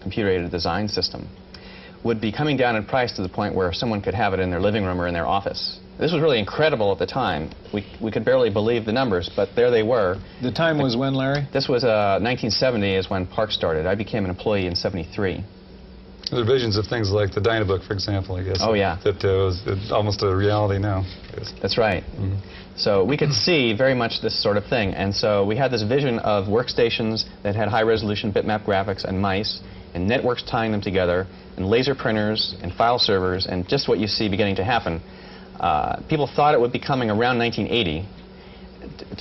computer-aided design system, would be coming down in price to the point where someone could have it in their living room or in their office. This was really incredible at the time. We could barely believe the numbers, but there they were. The time was when, Larry? This was 1970 is when PARC started. I became an employee in '73. There are visions of things like the Dynabook, for example, I guess. Oh, yeah. That it's almost a reality now. That's right. Mm-hmm. So we could see very much this sort of thing. And so we had this vision of workstations that had high-resolution bitmap graphics and mice, and networks tying them together, and laser printers, and file servers, and just what you see beginning to happen. People thought it would be coming around 1980,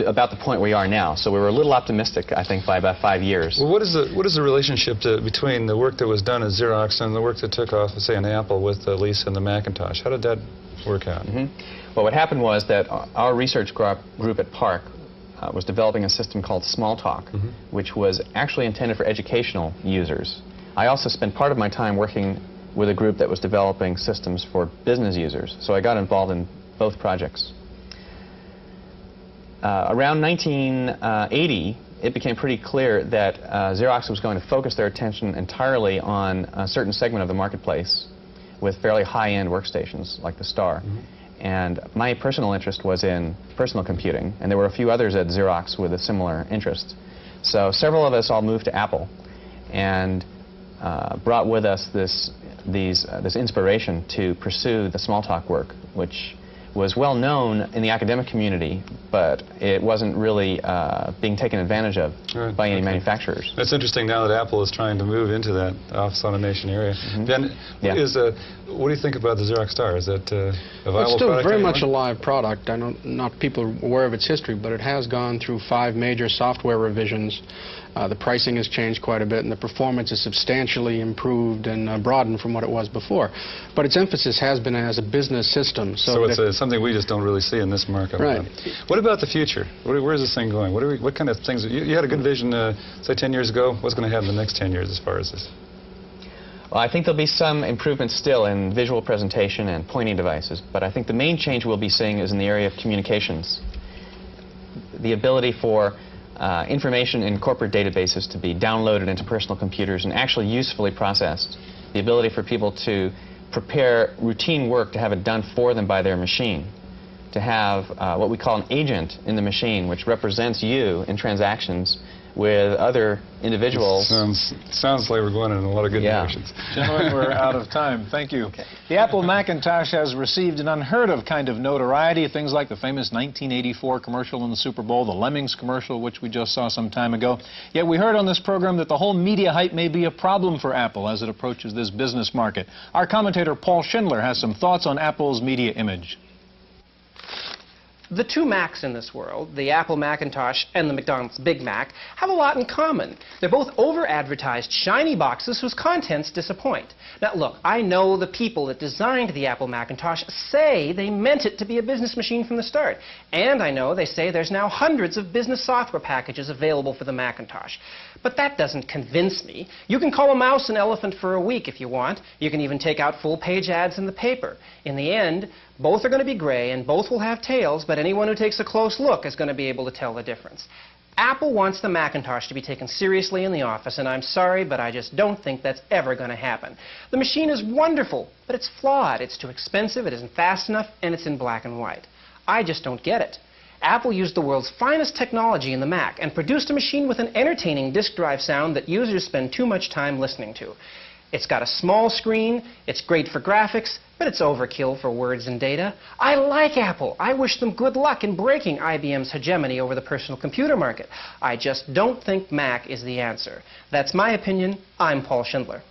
about the point we are now. So we were a little optimistic, I think, by about 5 years. Well, what is the relationship between the work that was done at Xerox and the work that took off, say, in Apple with Lisa and the Macintosh? How did that work out? Well, what happened was that our research group at PARC was developing a system called Smalltalk, which was actually intended for educational users. I also spent part of my time working with a group that was developing systems for business users, so I got involved in both projects. Around 1980, it became pretty clear that Xerox was going to focus their attention entirely on a certain segment of the marketplace with fairly high-end workstations like the Star. And my personal interest was in personal computing, and there were a few others at Xerox with a similar interest. So several of us all moved to Apple and brought with us this inspiration to pursue the Smalltalk work, which was well known in the academic community, but it wasn't really being taken advantage of by any manufacturers. That's interesting now that Apple is trying to move into that office automation area. Ben, what do you think about the Xerox Star? Is that a viable product? It's still very much a live product. I know not people are aware of its history, but it has gone through 5 major software revisions. The pricing has changed quite a bit, and the performance is substantially improved and broadened from what it was before. But its emphasis has been as a business system. So it's something we just don't really see in this market. Right. What about the future? Where is this thing going? What kind of things? You had a good vision, say, 10 years ago. What's going to happen in the next 10 years as far as this? Well, I think there'll be some improvements still in visual presentation and pointing devices, but I think the main change we'll be seeing is in the area of communications. The ability for information in corporate databases to be downloaded into personal computers and actually usefully processed. The ability for people to prepare routine work to have it done for them by their machine. To have what we call an agent in the machine, which represents you in transactions with other individuals. Sounds like we're going in a lot of good directions. Gentlemen, we're out of time. Thank you. Okay. The Apple Macintosh has received an unheard of kind of notoriety. Things like the famous 1984 commercial in the Super Bowl, the Lemmings commercial, which we just saw some time ago. Yet we heard on this program that the whole media hype may be a problem for Apple as it approaches this business market. Our commentator Paul Schindler has some thoughts on Apple's media image. The two Macs in this world, the Apple Macintosh and the McDonald's Big Mac, have a lot in common. They're both over-advertised, shiny boxes whose contents disappoint. Now, look, I know the people that designed the Apple Macintosh say they meant it to be a business machine from the start. And I know they say there's now hundreds of business software packages available for the Macintosh. But that doesn't convince me. You can call a mouse an elephant for a week if you want. You can even take out full-page ads in the paper. In the end, both are going to be gray and both will have tails, but anyone who takes a close look is going to be able to tell the difference. Apple wants the Macintosh to be taken seriously in the office, and I'm sorry, but I just don't think that's ever going to happen. The machine is wonderful, but it's flawed. It's too expensive, it isn't fast enough, and it's in black and white. I just don't get it. Apple used the world's finest technology in the Mac and produced a machine with an entertaining disk drive sound that users spend too much time listening to. It's got a small screen, it's great for graphics, but it's overkill for words and data. I like Apple. I wish them good luck in breaking IBM's hegemony over the personal computer market. I just don't think Mac is the answer. That's my opinion. I'm Paul Schindler.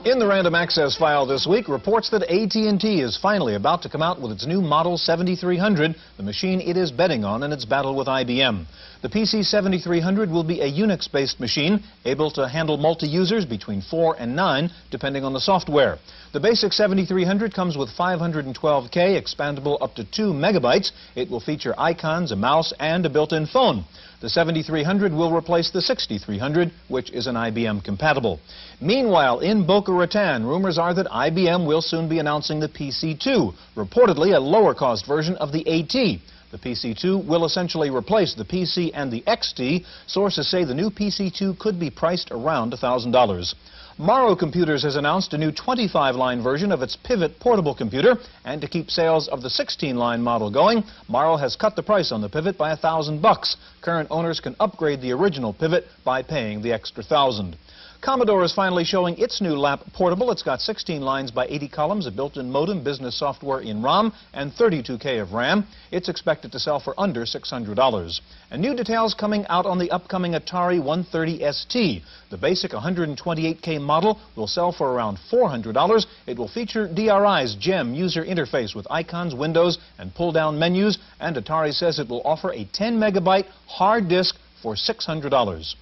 In the Random Access file this week, reports that AT&T is finally about to come out with its new Model 7300, the machine it is betting on in its battle with IBM. The The PC 7300 will be a Unix-based machine, able to handle multi-users between 4 and 9, depending on the software. The basic 7300 comes with 512K, expandable up to 2 megabytes. It will feature icons, a mouse, and a built-in phone. The 7300 will replace the 6300, which is an IBM compatible. Meanwhile, in Boca Raton, rumors are that IBM will soon be announcing the PC2, reportedly a lower-cost version of the AT. The PC2 will essentially replace the PC and the XT. Sources say the new PC2 could be priced around $1,000. Morrow Computers has announced a new 25-line version of its Pivot portable computer, and to keep sales of the 16-line model going, Morrow has cut the price on the Pivot by $1,000. Current owners can upgrade the original Pivot by paying the extra $1,000. Commodore is finally showing its new lap portable. It's got 16 lines by 80 columns, a built-in modem, business software in ROM, and 32K of RAM. It's expected to sell for under $600. And new details coming out on the upcoming Atari 130 ST. The basic 128K model will sell for around $400. It will feature DRI's GEM user interface with icons, windows, and pull-down menus, and Atari says it will offer a 10-megabyte hard disk for $600.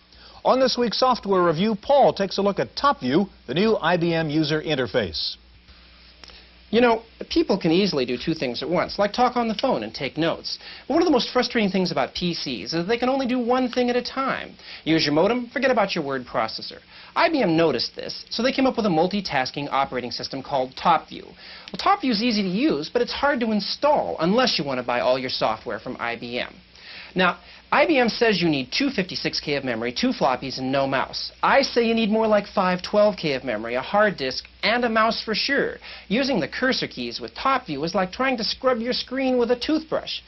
On this week's software review, Paul takes a look at TopView, the new IBM user interface. You know, people can easily do two things at once, like talk on the phone and take notes. But one of the most frustrating things about PCs is that they can only do one thing at a time. Use your modem, forget about your word processor. IBM noticed this, so they came up with a multitasking operating system called TopView. Well, TopView is easy to use, but it's hard to install unless you want to buy all your software from IBM. Now, IBM says you need 256K of memory, 2 floppies, and no mouse. I say you need more like 512K of memory, a hard disk, and a mouse for sure. Using the cursor keys with TopView is like trying to scrub your screen with a toothbrush.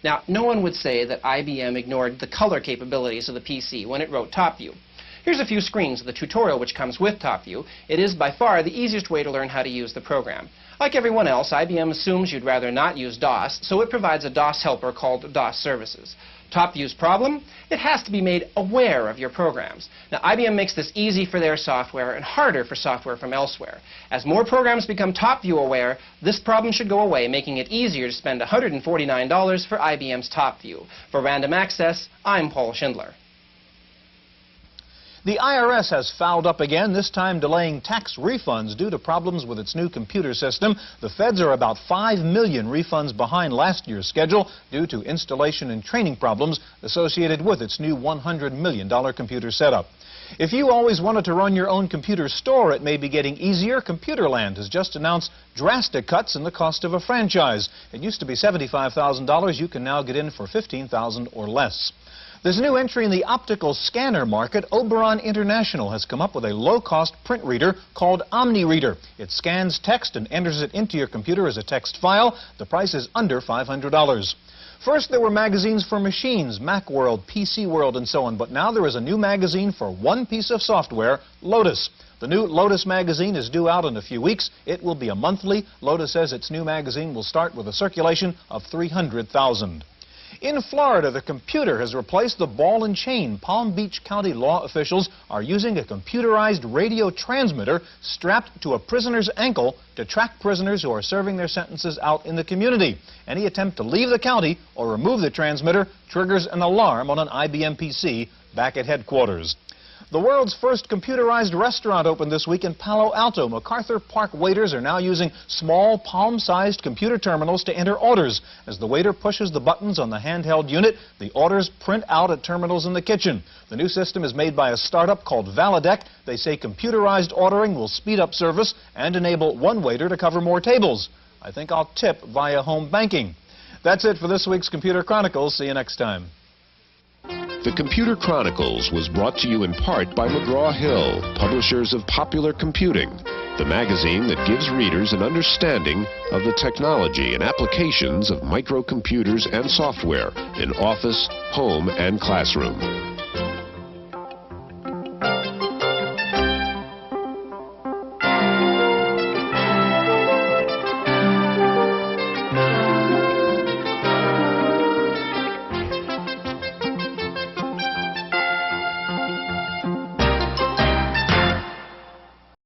Now, no one would say that IBM ignored the color capabilities of the PC when it wrote TopView. Here's a few screens of the tutorial which comes with TopView. It is by far the easiest way to learn how to use the program. Like everyone else, IBM assumes you'd rather not use DOS, so it provides a DOS helper called DOS Services. TopView's problem? It has to be made aware of your programs. Now, IBM makes this easy for their software and harder for software from elsewhere. As more programs become TopView aware, this problem should go away, making it easier to spend $149 for IBM's TopView. For Random Access, I'm Paul Schindler. The IRS has fouled up again, this time delaying tax refunds due to problems with its new computer system. The feds are about 5 million refunds behind last year's schedule due to installation and training problems associated with its new $100 million computer setup. If you always wanted to run your own computer store, it may be getting easier. Computerland has just announced drastic cuts in the cost of a franchise. It used to be $75,000. You can now get in for $15,000 or less. There's a new entry in the optical scanner market. Oberon International has come up with a low-cost print reader called OmniReader. It scans text and enters it into your computer as a text file. The price is under $500. First, there were magazines for machines, Macworld, PC World, and so on. But now there is a new magazine for one piece of software, Lotus. The new Lotus magazine is due out in a few weeks. It will be a monthly. Lotus says its new magazine will start with a circulation of 300,000. In Florida, the computer has replaced the ball and chain. Palm Beach County law officials are using a computerized radio transmitter strapped to a prisoner's ankle to track prisoners who are serving their sentences out in the community. Any attempt to leave the county or remove the transmitter triggers an alarm on an IBM PC back at headquarters. The world's first computerized restaurant opened this week in Palo Alto. MacArthur Park waiters are now using small, palm-sized computer terminals to enter orders. As the waiter pushes the buttons on the handheld unit, the orders print out at terminals in the kitchen. The new system is made by a startup called Validec. They say computerized ordering will speed up service and enable one waiter to cover more tables. I think I'll tip via home banking. That's it for this week's Computer Chronicles. See you next time. The Computer Chronicles was brought to you in part by McGraw-Hill, publishers of Popular Computing, the magazine that gives readers an understanding of the technology and applications of microcomputers and software in office, home, and classroom.